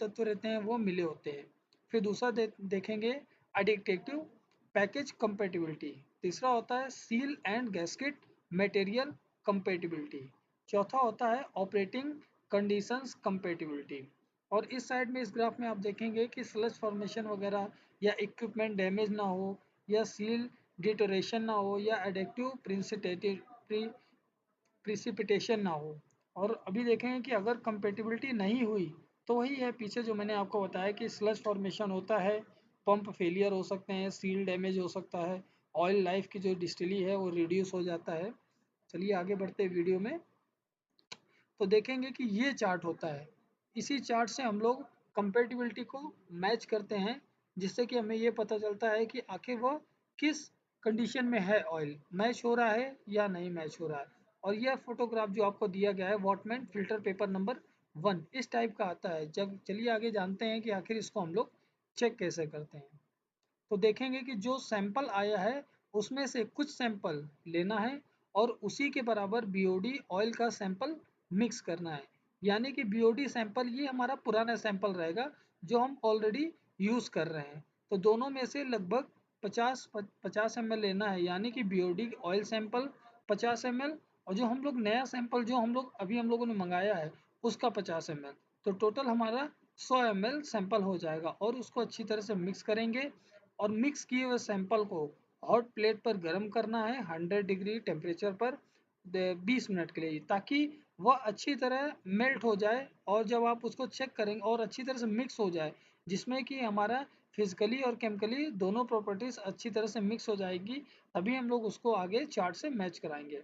तत्व रहते हैं वो मिले होते हैं। फिर दूसरा देखेंगे एडिटिव पैकेज कंपेटिबिलिटी। तीसरा होता है seal and gasket material compatibility. चौथा होता है ऑपरेटिंग कंडीशंस कंपेटिबिलिटी। और इस साइड में इस ग्राफ में आप देखेंगे कि स्लज फॉर्मेशन वगैरह या इक्विपमेंट डैमेज ना हो या सील डिटोरेशन ना हो या एडिटिव प्रिसिपिटेशन ना हो। और अभी देखेंगे कि अगर कंपेटिबिलिटी नहीं हुई तो वही है पीछे जो मैंने आपको बताया कि स्लज फॉर्मेशन होता है, पंप फेलियर हो सकते हैं, सील डैमेज हो सकता है, ऑयल लाइफ की जो डिस्टिली है वो रिड्यूस हो जाता है। चलिए आगे बढ़ते हैं वीडियो में। तो देखेंगे कि ये चार्ट होता है, इसी चार्ट से हम लोग कंपेटिबिलिटी को मैच करते हैं, जिससे कि हमें ये पता चलता है कि आखिर वो किस कंडीशन में है, ऑयल मैच हो रहा है या नहीं मैच हो रहा है। और यह फोटोग्राफ जो आपको दिया गया है वॉटमैन फिल्टर पेपर नंबर 1 इस टाइप का आता है। जब चलिए आगे जानते हैं कि आखिर इसको हम लोग चेक कैसे करते हैं। तो देखेंगे कि जो सैंपल आया है उसमें से कुछ सैंपल लेना है और उसी के बराबर बीओडी ऑयल का सैंपल मिक्स करना है। यानी कि बीओडी सैंपल ये हमारा पुराना सैंपल रहेगा जो हम ऑलरेडी यूज़ कर रहे हैं। तो दोनों में से लगभग 50 ml लेना है, यानी कि बीओडी ऑयल सैंपल 50 ml और जो हम लोग नया सैंपल जो हम लोगों ने मंगाया है उसका 50 ml। तो टोटल हमारा 100 ml सैंपल हो जाएगा और उसको अच्छी तरह से मिक्स करेंगे। और मिक्स किए हुए सैंपल को हॉट प्लेट पर गर्म करना है 100 डिग्री टेम्परेचर पर 20 मिनट के लिए, ताकि वह अच्छी तरह मेल्ट हो जाए। और जब आप उसको चेक करेंगे और अच्छी तरह से मिक्स हो जाए, जिसमें कि हमारा फिजिकली और केमिकली दोनों प्रॉपर्टीज अच्छी तरह से मिक्स हो जाएगी, तभी हम लोग उसको आगे चार्ट से मैच कराएंगे।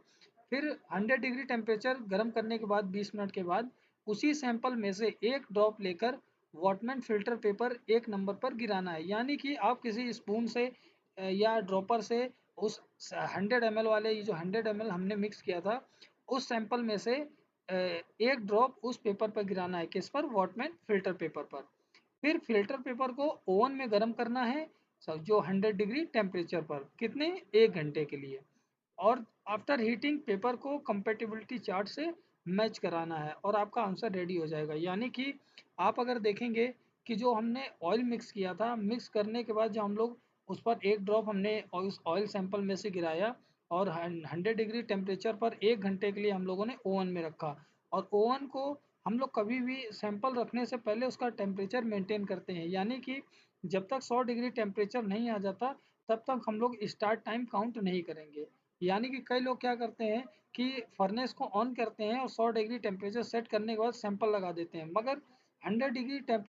फिर 100 डिग्री टेम्परेचर गर्म करने के बाद 20 मिनट के बाद उसी सैंपल में से एक ड्रॉप लेकर वॉटमैन फिल्टर पेपर 1 नंबर पर गिराना है। यानी कि आप किसी स्पून से या ड्रॉपर से उस 100 ml वाले, ये जो 100 ml हमने मिक्स किया था उस सैंपल में से एक ड्रॉप उस पेपर पर गिराना है। किस पर? वॉटमैन फिल्टर पेपर पर। फिर फिल्टर पेपर को ओवन में गर्म करना है जो 100 डिग्री टेम्परेचर पर, कितने? 1 घंटे के लिए। और आफ्टर हीटिंग पेपर को कंपेटिबिलिटी चार्ट से मैच कराना है और आपका आंसर रेडी हो जाएगा। यानी कि आप अगर देखेंगे कि जो हमने ऑयल मिक्स किया था, मिक्स करने के बाद जो हम लोग उस पर एक ड्रॉप हमने उस ऑयल सैंपल में से गिराया और 100 डिग्री टेम्परेचर पर 1 घंटे के लिए हम लोगों ने ओवन में रखा। और ओवन को हम लोग कभी भी सैंपल रखने से पहले उसका टेम्परेचर मेंटेन करते हैं, यानी कि जब तक 100 डिग्री टेम्परेचर नहीं आ जाता तब तक हम लोग स्टार्ट टाइम काउंट नहीं करेंगे। यानी कि कई लोग क्या करते हैं कि फर्नेस को ऑन करते हैं और 100 डिग्री टेम्परेचर सेट करने के बाद सैंपल लगा देते हैं, मगर 100 डिग्री